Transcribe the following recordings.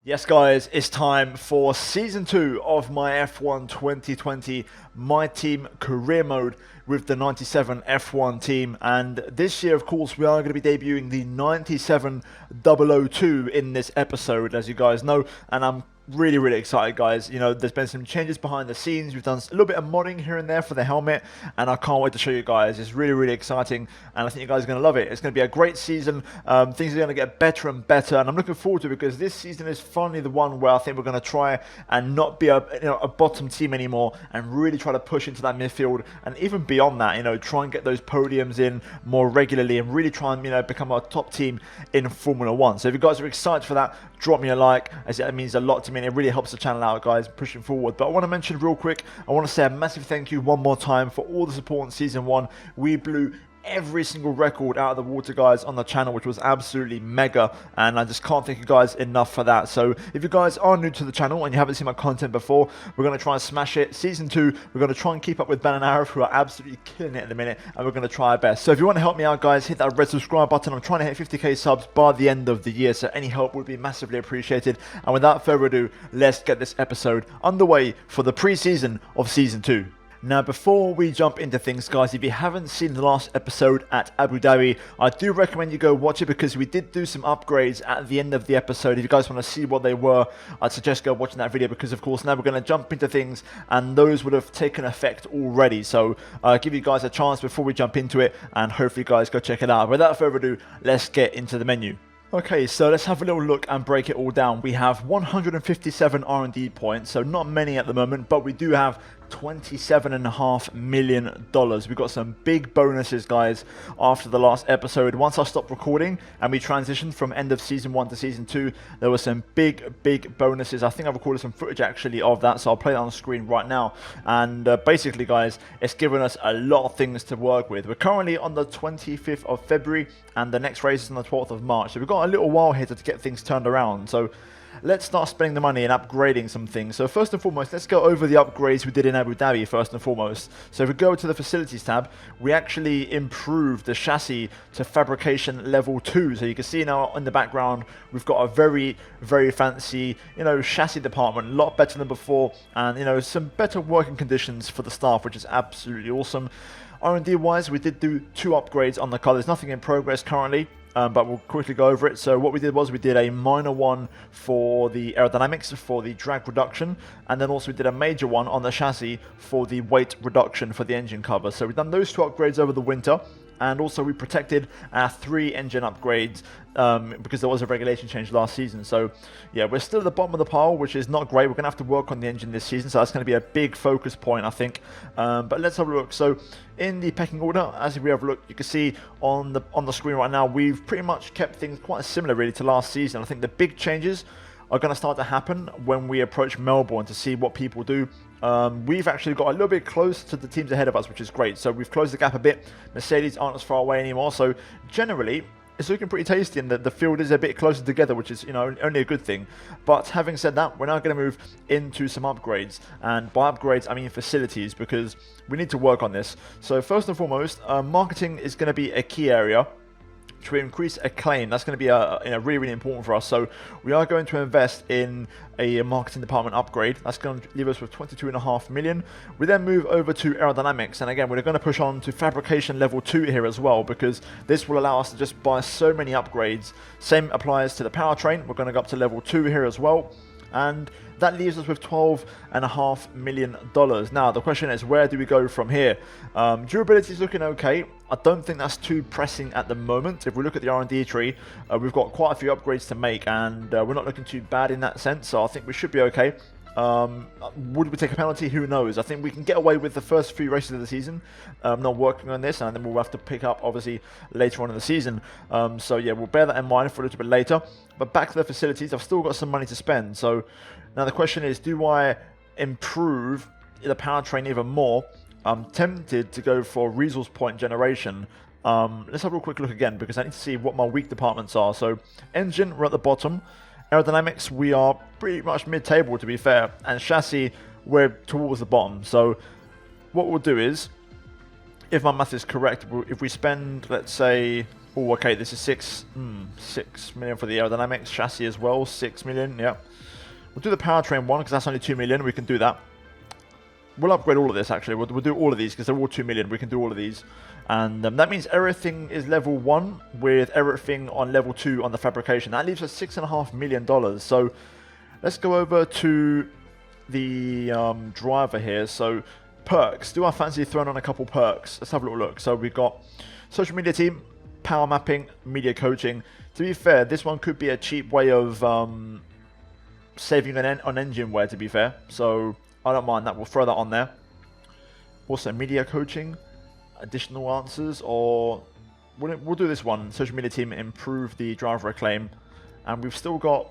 Yes, guys, it's time for Season 2 of my F1 2020 My Team Career Mode with the 97 F1 team. And this year, of course, we are going to be debuting the 97002 in this episode, as you guys know. And I'm really excited, guys. You know, there's been some changes behind the scenes. We've done a little bit of modding here and there for the helmet, and I can't wait to show you guys. It's really exciting, and I think you guys are going to love it. It's going to be a great season. Things are going to get better and better, and I'm looking forward to it because this season is finally the one where I think we're going to try and not be a bottom team anymore, and really try to push into that midfield, and even beyond that, try and get those podiums in more regularly, and really try and become a top team in Formula One. So if you guys are excited for that, drop me a like, as it means a lot to me. It really helps the channel out, guys, pushing forward. But I want to mention real quick, I want to say a massive thank you one more time for all the support in Season 1. We blew every single record out of the water, guys, on the channel, which was absolutely mega, and I just can't thank you guys enough for that. So if you guys are new to the channel and you haven't seen my content before, we're going to try and smash it. Season 2, we're going to try and keep up with Ben and Arif, who are absolutely killing it at the minute, and we're going to try our best. So if you want to help me out, guys, hit that red subscribe button. I'm trying to hit 50k subs by the end of the year, so any help would be massively appreciated. And without further ado, let's get this episode underway for the pre-season of Season 2. Now, before we jump into things, guys, if you haven't seen the last episode at Abu Dhabi, I do recommend you go watch it because we did do some upgrades at the end of the episode. If you guys want to see what they were, I'd suggest go watching that video because, of course, now we're going to jump into things and those would have taken effect already. So give you guys a chance before we jump into it, and hopefully, guys, go check it out. Without further ado, let's get into the menu. Okay, so let's have a little look and break it all down. We have 157 R&D points, so not many at the moment, but we do have $27.5 million. We've got some big bonuses, guys, after the last episode. Once I stopped recording and we transitioned from end of Season 1 to Season 2, there were some big bonuses. I think I've recorded some footage, actually, of that, so I'll play that on the screen right now. And basically, guys, it's given us a lot of things to work with. We're currently on the 25th of February, and the next race is on the 12th of March. So we've got a little while here to get things turned around. So let's start spending the money and upgrading some things. So first and foremost, let's go over the upgrades we did in Abu Dhabi first and foremost. So if we go to the facilities tab, we actually improved the chassis to fabrication level 2. So you can see now in the background, we've got a very fancy, chassis department, a lot better than before, and some better working conditions for the staff, which is absolutely awesome. R&D wise, we did do 2 upgrades on the car. There's nothing in progress currently, but we'll quickly go over it. So what we did was we did a minor one for the aerodynamics, for the drag reduction, and then also we did a major one on the chassis for the weight reduction for the engine cover. So we've done those 2 upgrades over the winter. And also we protected our 3 engine upgrades because there was a regulation change last season. So yeah, we're still at the bottom of the pile, which is not great. We're going to have to work on the engine this season, so that's going to be a big focus point, I think. But let's have a look. So in the pecking order, as we have a look, you can see on the screen right now, we've pretty much kept things quite similar really to last season. I think the big changes are going to start to happen when we approach Melbourne to see what people do. We've actually got a little bit close to the teams ahead of us, which is great. So we've closed the gap a bit. Mercedes aren't as far away anymore. So generally, it's looking pretty tasty, and the field is a bit closer together, which is only a good thing. But having said that, we're now going to move into some upgrades, and by upgrades I mean facilities, because we need to work on this. So first and foremost, marketing is going to be a key area to increase acclaim. That's going to be really important for us. So we are going to invest in a marketing department upgrade. That's going to leave us with 22.5 million. We then move over to aerodynamics, and again we're going to push on to fabrication level 2 here as well, because this will allow us to just buy so many upgrades. Same applies to the powertrain. We're going to go up to level 2 here as well, and that leaves us with $12.5 million. Now, the question is, where do we go from here? Durability is looking okay. I don't think that's too pressing at the moment. If we look at the R&D tree, we've got quite a few upgrades to make, and we're not looking too bad in that sense, so I think we should be okay. Would we take a penalty? Who knows? I think we can get away with the first few races of the season, not working on this, and then we'll have to pick up, obviously, later on in the season. So yeah, we'll bear that in mind for a little bit later. But back to the facilities, I've still got some money to spend. So now the question is, do I improve the powertrain even more? I'm tempted to go for resource point generation. Let's have a real quick look again, because I need to see what my weak departments are. So engine, we're at the bottom. Aerodynamics, we are pretty much mid-table, to be fair. And chassis, we're towards the bottom. So what we'll do is, if my math is correct, if we spend, let's say, Oh, okay, this is 6 million for the aerodynamics. Chassis as well, 6 million, yeah. We'll do the powertrain one, because that's only 2 million. We can do that. We'll upgrade all of this, actually. We'll do all of these, because they're all 2 million. We can do all of these. And that means everything is level 1, with everything on level 2 on the fabrication. That leaves us $6.5 million. So let's go over to the driver here. So perks. Do I fancy throwing on a couple perks? Let's have a little look. So we've got social media team, power mapping, media coaching. To be fair, this one could be a cheap way of saving on engine wear, to be fair. So I don't mind that. We'll throw that on there. Also, media coaching, additional answers, or we'll do this one. Social media team, improve the driver acclaim. And we've still got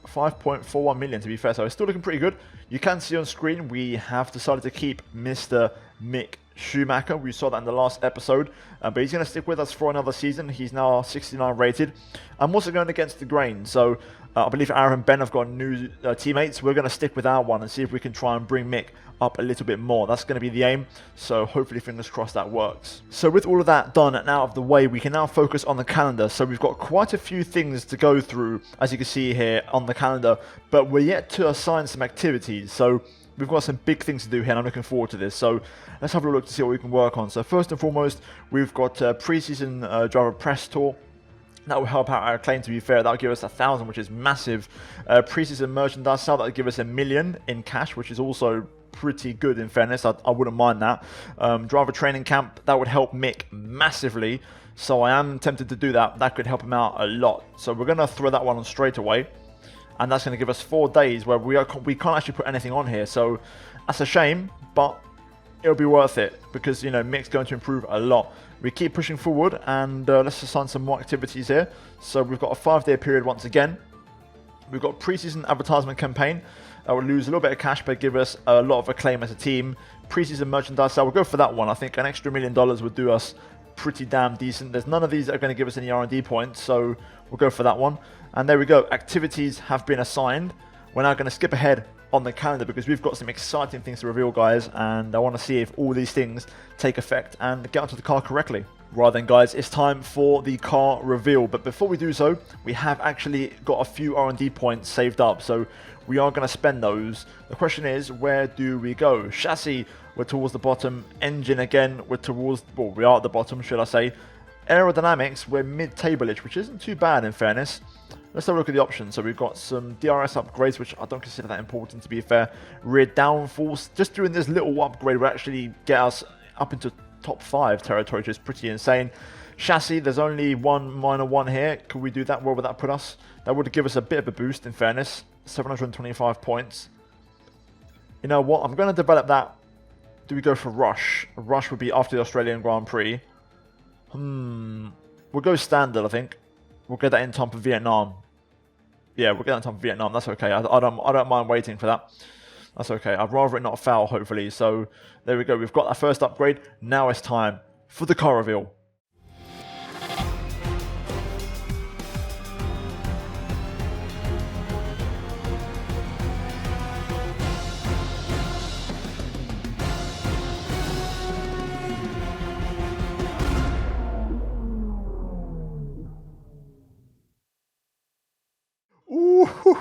5.41 million, to be fair, so it's still looking pretty good. You can see on screen we have decided to keep Mr. Mick Schumacher. We saw that in the last episode, but he's going to stick with us for another season. He's now 69 rated. I'm also going against the grain, so I believe Aaron and Ben have got new teammates. We're going to stick with our one and see if we can try and bring Mick up a little bit more. That's going to be the aim, so hopefully, fingers crossed, that works. So with all of that done and out of the way, we can now focus on the calendar. So we've got quite a few things to go through, as you can see here on the calendar, but we're yet to assign some activities. So we've got some big things to do here, and I'm looking forward to this. So let's have a look to see what we can work on. So first and foremost, we've got pre-season driver press tour. That will help out our claim, to be fair. That'll give us 1,000, which is massive. Pre-season merchandise sale, that'll give us $1 million in cash, which is also pretty good, in fairness. I wouldn't mind that. Driver training camp, that would help Mick massively. So I am tempted to do that. That could help him out a lot. So we're going to throw that one on straight away. And that's going to give us 4 days where we can't actually put anything on here. So that's a shame, but it'll be worth it because, you know, Mick's going to improve a lot. We keep pushing forward, and let's assign some more activities here. So we've got a 5-day period once again. We've got pre-season advertisement campaign. We'll lose a little bit of cash, but give us a lot of acclaim as a team. Pre-season merchandise sale, we'll go for that one. I think an extra $1 million would do us pretty damn decent. There's none of these that are going to give us any R&D points, so we'll go for that one. And there we go. Activities have been assigned. We're now going to skip ahead on the calendar because we've got some exciting things to reveal, guys, and I want to see if all these things take effect and get onto the car correctly. Right then, guys, it's time for the car reveal, but before we do so, we have actually got a few R&D points saved up, so we are going to spend those. The question is, where do we go? Chassis, we're towards the bottom. Engine, again, we're towards, well, we are at the bottom, should I say. Aerodynamics, we're mid-table-ish, which isn't too bad, in fairness. Let's have a look at the options. So we've got some DRS upgrades, which I don't consider that important, to be fair. Rear downforce. Just doing this little upgrade will actually get us up into top 5 territory, which is pretty insane. Chassis, there's only one minor one here. Could we do that? Where would that put us? That would give us a bit of a boost, in fairness. 725 points. You know what? I'm going to develop that. Do we go for Rush? Rush would be after the Australian Grand Prix. We'll go standard, I think. We'll get that in time for Vietnam. Yeah, we'll get that in time for Vietnam. That's okay. I don't mind waiting for that. That's okay. I'd rather it not foul, hopefully. So there we go. We've got that first upgrade. Now it's time for the car reveal.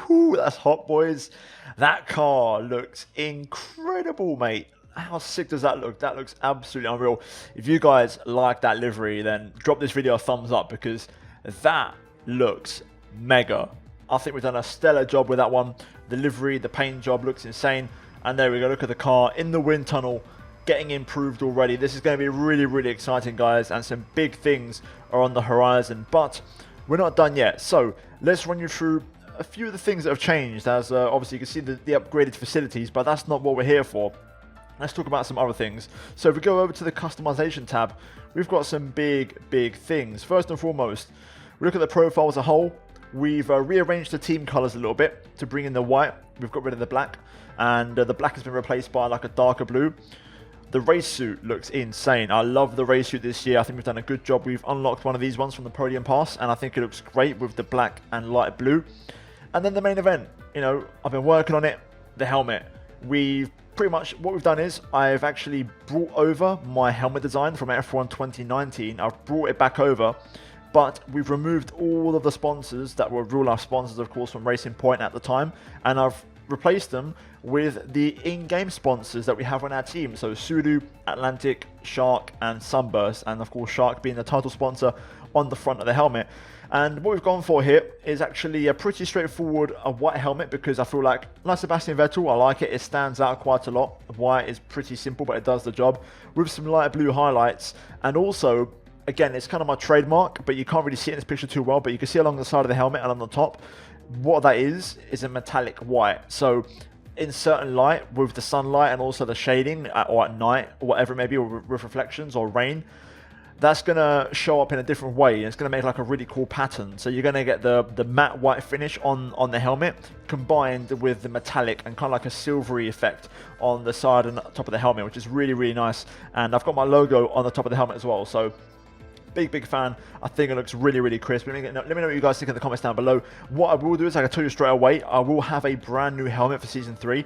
Ooh, that's hot, boys. That car looks incredible, mate. How sick does that look? That looks absolutely unreal. If you guys like that livery, then drop this video a thumbs up because that looks mega. I think we've done a stellar job with that one. The livery, the paint job looks insane. And there we go. Look at the car in the wind tunnel getting improved already. This is going to be really, really exciting, guys. And some big things are on the horizon. But we're not done yet. So let's run you through a few of the things that have changed, as obviously you can see the upgraded facilities, but that's not what we're here for. Let's talk about some other things. So if we go over to the customization tab, we've got some big things. First and foremost, we look at the profile as a whole. We've rearranged the team colors a little bit to bring in the white. We've got rid of the black, and the black has been replaced by like a darker blue. The race suit looks insane. I love the race suit this year. I think we've done a good job. We've unlocked one of these ones from the podium pass, and I think it looks great with the black and light blue. And then the main event, you know, I've been working on it, the helmet. We've pretty much, what we've done is, I've actually brought over my helmet design from F1 2019. I've brought it back over, but we've removed all of the sponsors that were real life sponsors, of course, from Racing Point at the time, and I've replaced them with the in-game sponsors that we have on our team. So Sudo, Atlantic, Shark, and Sunburst, and of course Shark being the title sponsor on the front of the helmet. And what we've gone for here is actually a pretty straightforward white helmet, because I feel like Sebastian Vettel, I like it. It stands out quite a lot. White is pretty simple, but it does the job, with some light blue highlights. And also, again, it's kind of my trademark, but you can't really see it in this picture too well, but you can see along the side of the helmet and on the top, what that is a metallic white. So in certain light, with the sunlight and also the shading, or at night, or whatever it may be, or with reflections or rain, that's going to show up in a different way, and it's going to make like a really cool pattern. So you're going to get the matte white finish on the helmet combined with the metallic and kind of like a silvery effect on the side and top of the helmet, which is really, really nice. And I've got my logo on the top of the helmet as well. So big fan. I think it looks really, really crisp. Let me know what you guys think in the comments down below. What I will do is, like I tell you straight away, I will have a brand new helmet for Season 3.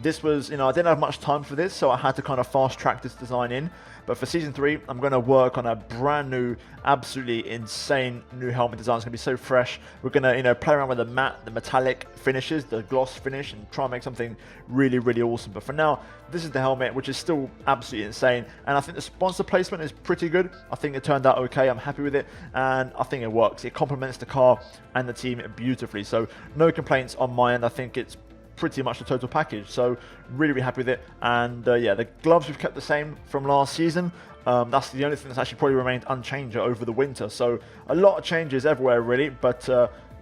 This was, I didn't have much time for this, so I had to kind of fast track this design in. But for Season 3, I'm going to work on a brand new, absolutely insane new helmet design. It's going to be so fresh. We're going to, play around with the metallic finishes, the gloss finish, and try and make something really, really awesome. But for now, this is the helmet, which is still absolutely insane. And I think the sponsor placement is pretty good. I think it turned out okay. I'm happy with it, and I think it works. It complements the car and the team beautifully. So no complaints on my end. I think it's pretty much the total package, so really, really happy with it. And yeah, the gloves we've kept the same from last season. That's the only thing that's actually probably remained unchanged over the winter, so a lot of changes everywhere really. But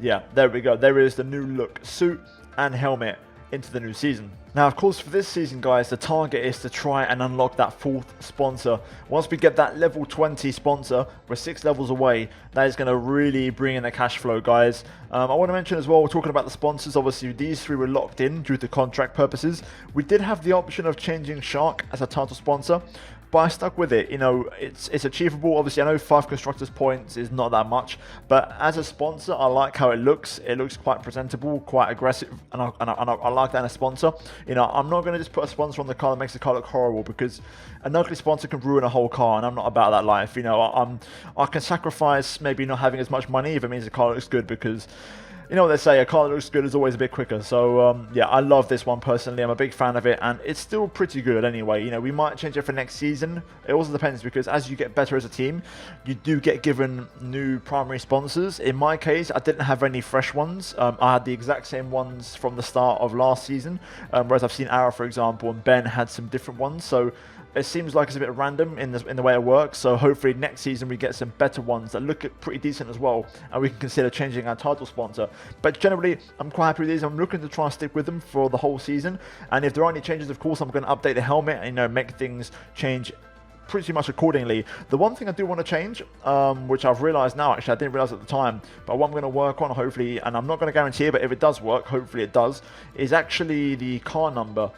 yeah, there we go. There is the new look suit and helmet into the new season. Now, of course, for this season, guys, the target is to try and unlock that 4th sponsor. Once we get that level 20 sponsor, we're 6 levels away. That is going to really bring in the cash flow, guys. I want to mention as well, we're talking about the sponsors. Obviously, these 3 were locked in due to contract purposes. We did have the option of changing Shark as a title sponsor, but I stuck with it. It's achievable. Obviously, I know 5 constructors points is not that much, but as a sponsor, I like how it looks. It looks quite presentable, quite aggressive, and I like that in a sponsor. I'm not going to just put a sponsor on the car that makes the car look horrible, because an ugly sponsor can ruin a whole car, and I'm not about that life. I can sacrifice maybe not having as much money if it means the car looks good, because you know what they say, a car that looks good is always a bit quicker. So yeah, I love this one personally. I'm a big fan of it, and it's still pretty good anyway. We might change it for next season. It also depends, because as you get better as a team, you do get given new primary sponsors. In my case, I didn't have any fresh ones. I had the exact same ones from the start of last season, whereas I've seen Ara, for example, and Ben had some different ones. So it seems like it's a bit random in the way it works. So hopefully next season we get some better ones that look pretty decent as well, and we can consider changing our title sponsor. But generally, I'm quite happy with these. I'm looking to try and stick with them for the whole season. And if there are any changes, of course, I'm going to update the helmet and make things change pretty much accordingly. The one thing I do want to change, which I've realized now, actually I didn't realize at the time, but what I'm going to work on, hopefully, and I'm not going to guarantee it, but if it does work, hopefully it does, is actually the car number.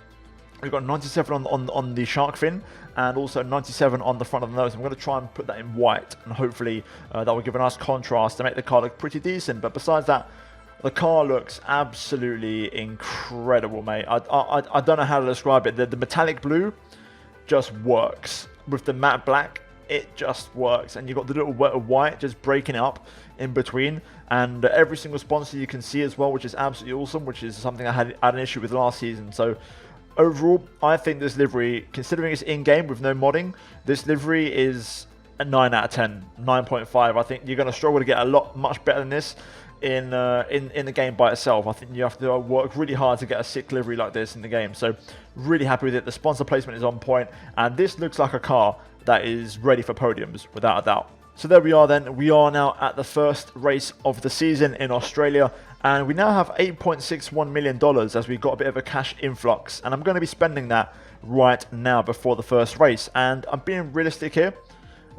We've got 97 on the shark fin, and also 97 on the front of the nose. I'm going to try and put that in white, and hopefully that will give a nice contrast to make the car look pretty decent. But besides that, the car looks absolutely incredible, mate. I don't know how to describe it. The metallic blue just works. With the matte black, it just works. And you've got the little white just breaking up in between. And every single sponsor you can see as well, which is absolutely awesome, which is something I had an issue with last season. So overall, I think this livery, considering it's in-game with no modding, this livery is a 9 out of 10, 9.5. I think you're going to struggle to get much better than this in the game by itself. I think you have to work really hard to get a sick livery like this in the game. So really happy with it. The sponsor placement is on point, and this looks like a car that is ready for podiums without a doubt. So there we are then. We are now at the first race of the season in Australia, and we now have $8.61 million as we got a bit of a cash influx, and I'm going to be spending that right now before the first race. And I'm being realistic here.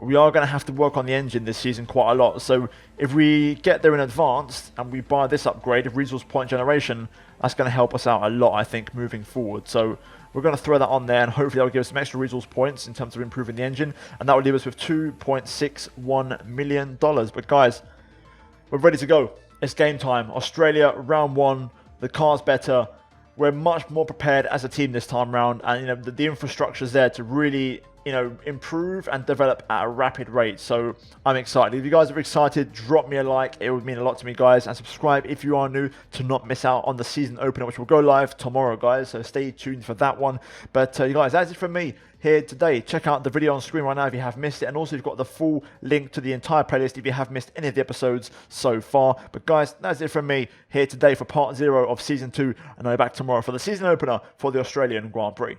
We are going to have to work on the engine this season quite a lot. So if we get there in advance and we buy this upgrade of resource point generation, that's going to help us out a lot, I think, moving forward. So we're going to throw that on there, and hopefully that will give us some extra resource points in terms of improving the engine, and that will leave us with $2.61 million. But guys, we're ready to go. It's game time. Australia, round 1. The car's better. We're much more prepared as a team this time round, and the infrastructure's there to really improve and develop at a rapid rate. So I'm excited. If you guys are excited, drop me a like. It would mean a lot to me, guys. And subscribe if you are new to not miss out on the season opener, which will go live tomorrow, guys. So stay tuned for that one. But you guys, that's it from me here today. Check out the video on screen right now if you have missed it. And also, you've got the full link to the entire playlist if you have missed any of the episodes so far. But guys, that's it from me here today for part 0 of Season 2. And I'll be back tomorrow for the season opener for the Australian Grand Prix.